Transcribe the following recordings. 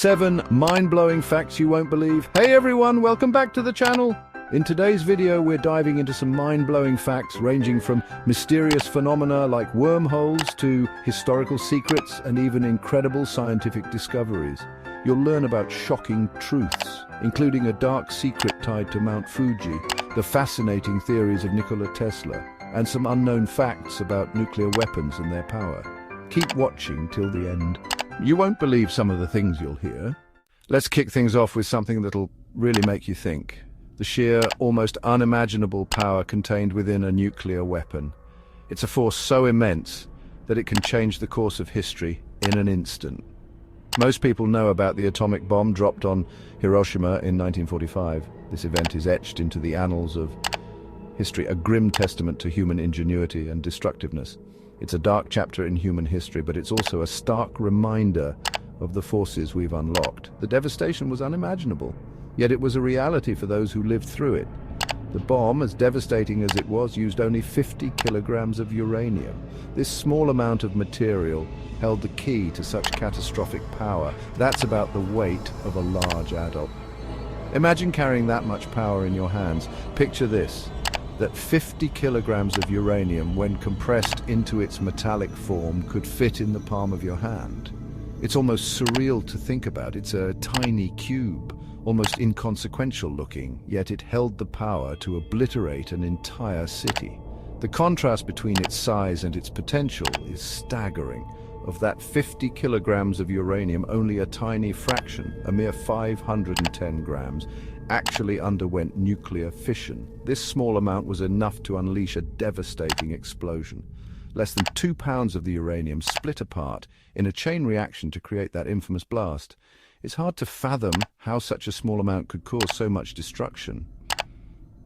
7 mind-blowing facts you won't believe. Hey everyone, welcome back to the channel. In today's video, we're diving into some mind-blowing facts ranging from mysterious phenomena like wormholes to historical secrets and even incredible scientific discoveries. You'll learn about shocking truths, including a dark secret tied to Mount Fuji, the fascinating theories of Nikola Tesla, and some unknown facts about nuclear weapons and their power. Keep watching till the end. You won't believe some of the things you'll hear. Let's kick things off with something that'll really make you think. The sheer, almost unimaginable power contained within a nuclear weapon. It's a force so immense that it can change the course of history in an instant. Most people know about the atomic bomb dropped on Hiroshima in 1945. This event is etched into the annals of history, a grim testament to human ingenuity and destructiveness. It's a dark chapter in human history, but it's also a stark reminder of the forces we've unlocked. The devastation was unimaginable, yet it was a reality for those who lived through it. The bomb, as devastating as it was, used only 50 kilograms of uranium. This small amount of material held the key to such catastrophic power. That's about the weight of a large adult. Imagine carrying that much power in your hands. Picture this, that 50 kilograms of uranium, when compressed into its metallic form, could fit in the palm of your hand. It's almost surreal to think about. It's a tiny cube, almost inconsequential looking, yet it held the power to obliterate an entire city. The contrast between its size and its potential is staggering. Of that 50 kilograms of uranium, only a tiny fraction, a mere 510 grams, actually underwent nuclear fission. This small amount was enough to unleash a devastating explosion. Less than 2 pounds of the uranium split apart in a chain reaction to create that infamous blast. It's hard to fathom how such a small amount could cause so much destruction.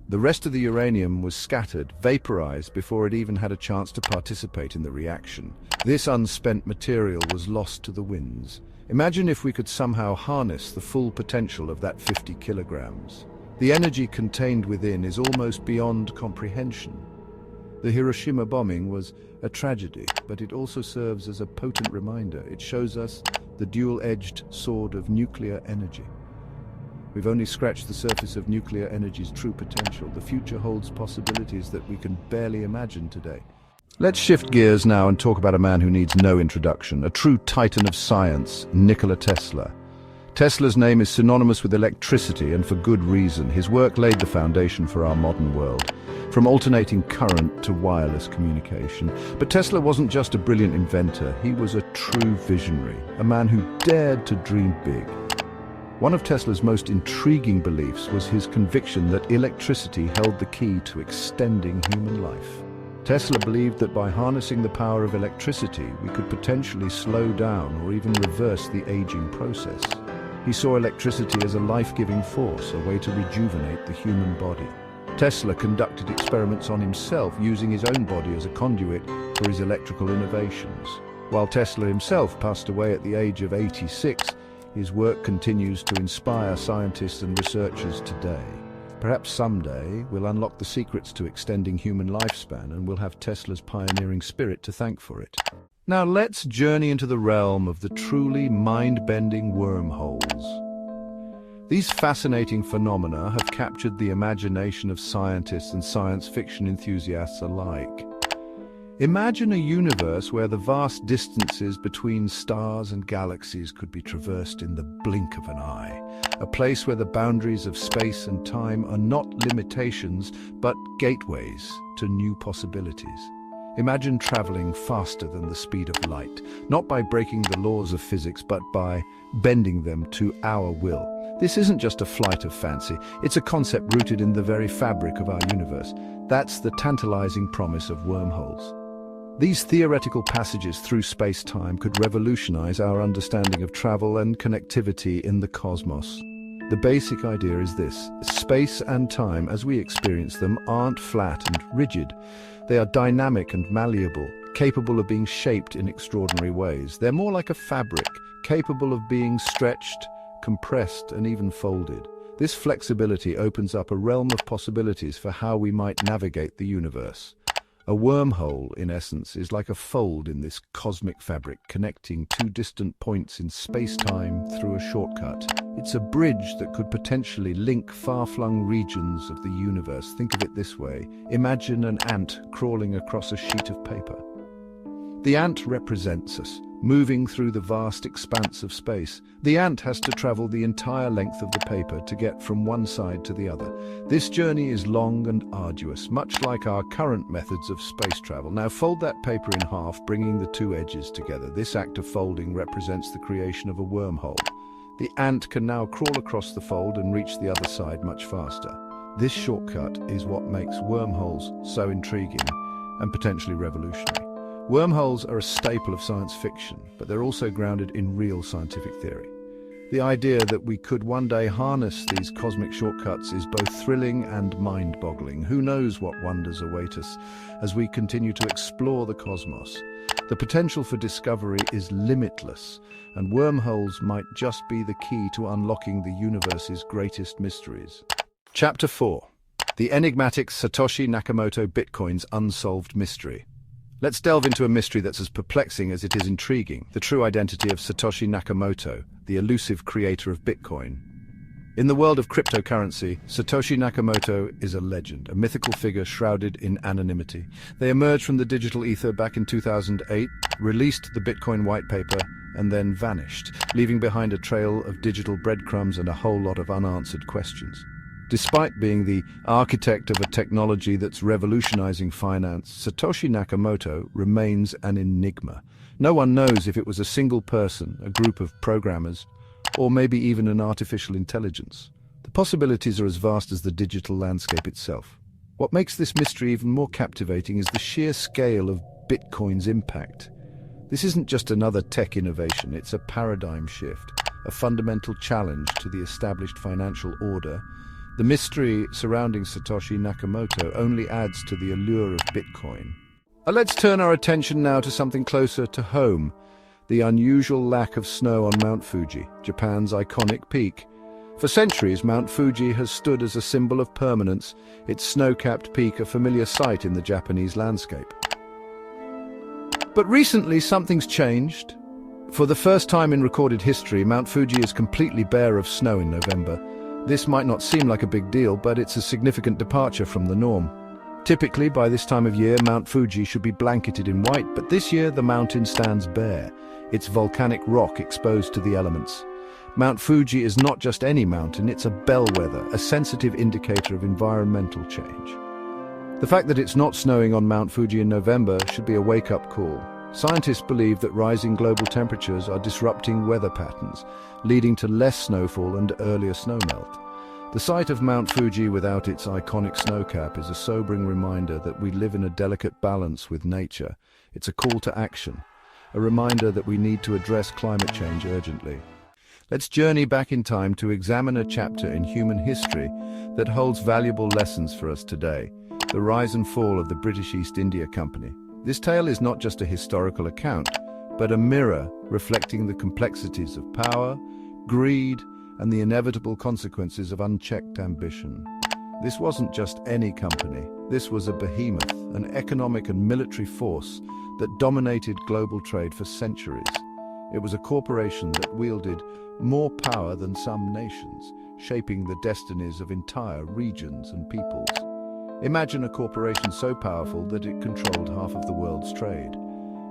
The rest of the uranium was scattered, vaporized, before it even had a chance to participate in the reaction. This unspent material was lost to the winds. Imagine if we could somehow harness the full potential of that 50 kilograms. The energy contained within is almost beyond comprehension. The Hiroshima bombing was a tragedy, but it also serves as a potent reminder. It shows us the dual-edged sword of nuclear energy. We've only scratched the surface of nuclear energy's true potential. The future holds possibilities that we can barely imagine today. Let's shift gears now and talk about a man who needs no introduction, a true titan of science, Nikola Tesla. Tesla's name is synonymous with electricity, and for good reason. His work laid the foundation for our modern world, from alternating current to wireless communication. But Tesla wasn't just a brilliant inventor, he was a true visionary, a man who dared to dream big. One of Tesla's most intriguing beliefs was his conviction that electricity held the key to extending human life. Tesla believed that by harnessing the power of electricity, we could potentially slow down or even reverse the aging process. He saw electricity as a life-giving force, a way to rejuvenate the human body. Tesla conducted experiments on himself, using his own body as a conduit for his electrical innovations. While Tesla himself passed away at the age of 86, his work continues to inspire scientists and researchers today. Perhaps someday we'll unlock the secrets to extending human lifespan, and we'll have Tesla's pioneering spirit to thank for it. Now let's journey into the realm of the truly mind-bending wormholes. These fascinating phenomena have captured the imagination of scientists and science fiction enthusiasts alike. Imagine a universe where the vast distances between stars and galaxies could be traversed in the blink of an eye. A place where the boundaries of space and time are not limitations, but gateways to new possibilities. Imagine traveling faster than the speed of light, not by breaking the laws of physics, but by bending them to our will. This isn't just a flight of fancy, it's a concept rooted in the very fabric of our universe. That's the tantalizing promise of wormholes. These theoretical passages through space-time could revolutionize our understanding of travel and connectivity in the cosmos. The basic idea is this: space and time, as we experience them, aren't flat and rigid. They are dynamic and malleable, capable of being shaped in extraordinary ways. They're more like a fabric, capable of being stretched, compressed, and even folded. This flexibility opens up a realm of possibilities for how we might navigate the universe. A wormhole, in essence, is like a fold in this cosmic fabric connecting two distant points in space-time through a shortcut. It's a bridge that could potentially link far-flung regions of the universe. Think of it this way. Imagine an ant crawling across a sheet of paper. The ant represents us, moving through the vast expanse of space. The ant has to travel the entire length of the paper to get from one side to the other. This journey is long and arduous, much like our current methods of space travel. Now fold that paper in half, bringing the two edges together. This act of folding represents the creation of a wormhole. The ant can now crawl across the fold and reach the other side much faster. This shortcut is what makes wormholes so intriguing and potentially revolutionary. Wormholes are a staple of science fiction, but they're also grounded in real scientific theory. The idea that we could one day harness these cosmic shortcuts is both thrilling and mind-boggling. Who knows what wonders await us as we continue to explore the cosmos? The potential for discovery is limitless, and wormholes might just be the key to unlocking the universe's greatest mysteries. Chapter 4. The enigmatic Satoshi Nakamoto Bitcoin's unsolved mystery. Let's delve into a mystery that's as perplexing as it is intriguing: the true identity of Satoshi Nakamoto, the elusive creator of Bitcoin. In the world of cryptocurrency, Satoshi Nakamoto is a legend, a mythical figure shrouded in anonymity. They emerged from the digital ether back in 2008, released the Bitcoin white paper, and then vanished, leaving behind a trail of digital breadcrumbs and a whole lot of unanswered questions. Despite being the architect of a technology that's revolutionizing finance, Satoshi Nakamoto remains an enigma. No one knows if it was a single person, a group of programmers, or maybe even an artificial intelligence. The possibilities are as vast as the digital landscape itself. What makes this mystery even more captivating is the sheer scale of Bitcoin's impact. This isn't just another tech innovation, it's a paradigm shift, a fundamental challenge to the established financial order. The mystery surrounding Satoshi Nakamoto only adds to the allure of Bitcoin. Let's turn our attention now to something closer to home: the unusual lack of snow on Mount Fuji, Japan's iconic peak. For centuries, Mount Fuji has stood as a symbol of permanence, its snow-capped peak a familiar sight in the Japanese landscape. But recently, something's changed. For the first time in recorded history, Mount Fuji is completely bare of snow in November. This might not seem like a big deal, but it's a significant departure from the norm. Typically, by this time of year, Mount Fuji should be blanketed in white, but this year the mountain stands bare, its volcanic rock exposed to the elements. Mount Fuji is not just any mountain, it's a bellwether, a sensitive indicator of environmental change. The fact that it's not snowing on Mount Fuji in November should be a wake-up call. Scientists believe that rising global temperatures are disrupting weather patterns, leading to less snowfall and earlier snowmelt. The sight of Mount Fuji without its iconic snowcap is a sobering reminder that we live in a delicate balance with nature. It's a call to action, a reminder that we need to address climate change urgently. Let's journey back in time to examine a chapter in human history that holds valuable lessons for us today: the rise and fall of the British East India Company. This tale is not just a historical account, but a mirror reflecting the complexities of power, greed, and the inevitable consequences of unchecked ambition. This wasn't just any company. This was a behemoth, an economic and military force that dominated global trade for centuries. It was a corporation that wielded more power than some nations, shaping the destinies of entire regions and peoples. Imagine a corporation so powerful that it controlled half of the world's trade.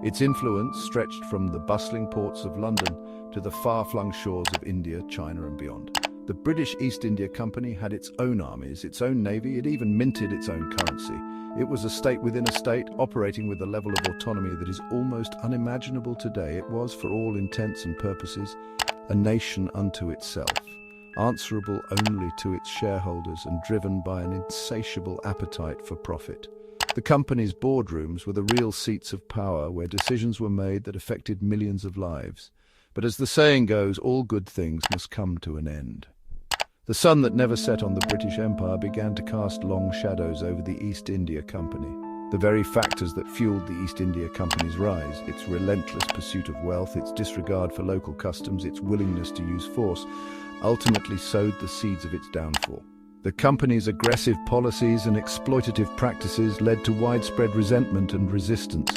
Its influence stretched from the bustling ports of London to the far-flung shores of India, China, and beyond. The British East India Company had its own armies, its own navy, it even minted its own currency. It was a state within a state, operating with a level of autonomy that is almost unimaginable today. It was, for all intents and purposes, a nation unto itself, answerable only to its shareholders and driven by an insatiable appetite for profit. The company's boardrooms were the real seats of power, where decisions were made that affected millions of lives. But as the saying goes, all good things must come to an end. The sun that never set on the British Empire began to cast long shadows over the East India Company. The very factors that fueled the East India Company's rise, its relentless pursuit of wealth, its disregard for local customs, its willingness to use force, ultimately sowed the seeds of its downfall. The company's aggressive policies and exploitative practices led to widespread resentment and resistance.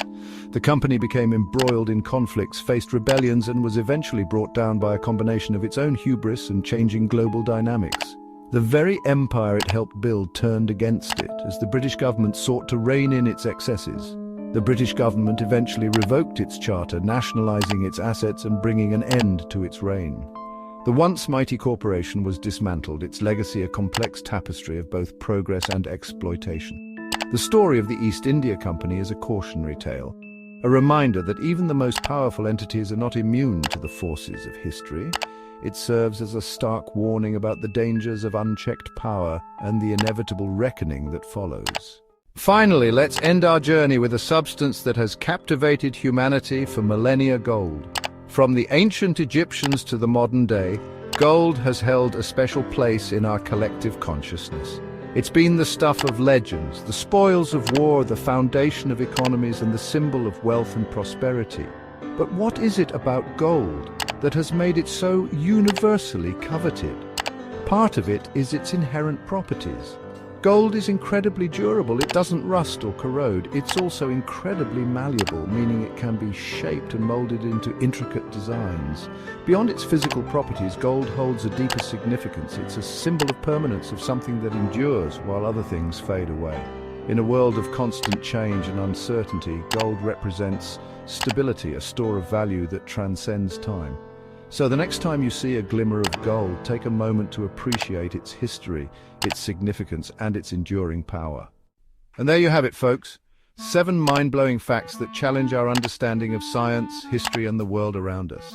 The company became embroiled in conflicts, faced rebellions, and was eventually brought down by a combination of its own hubris and changing global dynamics. The very empire it helped build turned against it as the British government sought to rein in its excesses. The British government eventually revoked its charter, nationalizing its assets and bringing an end to its reign. The once mighty corporation was dismantled, its legacy a complex tapestry of both progress and exploitation. The story of the East India Company is a cautionary tale, a reminder that even the most powerful entities are not immune to the forces of history. It serves as a stark warning about the dangers of unchecked power and the inevitable reckoning that follows. Finally, let's end our journey with a substance that has captivated humanity for millennia: gold. From the ancient Egyptians to the modern day, gold has held a special place in our collective consciousness. It's been the stuff of legends, the spoils of war, the foundation of economies, and the symbol of wealth and prosperity. But what is it about gold that has made it so universally coveted? Part of it is its inherent properties. Gold is incredibly durable. It doesn't rust or corrode. It's also incredibly malleable, meaning it can be shaped and molded into intricate designs. Beyond its physical properties, gold holds a deeper significance. It's a symbol of permanence, of something that endures while other things fade away. In a world of constant change and uncertainty, gold represents stability, a store of value that transcends time. So the next time you see a glimmer of gold, take a moment to appreciate its history, its significance, and its enduring power. And there you have it, folks. 7 mind-blowing facts that challenge our understanding of science, history, and the world around us.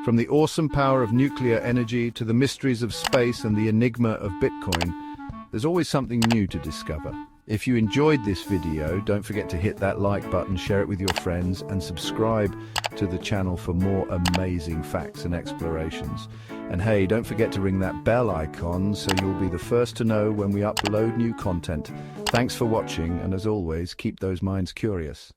From the awesome power of nuclear energy to the mysteries of space and the enigma of Bitcoin, there's always something new to discover. If you enjoyed this video, don't forget to hit that like button, share it with your friends, and subscribe to the channel for more amazing facts and explorations. And hey, don't forget to ring that bell icon so you'll be the first to know when we upload new content. Thanks for watching, and as always, keep those minds curious.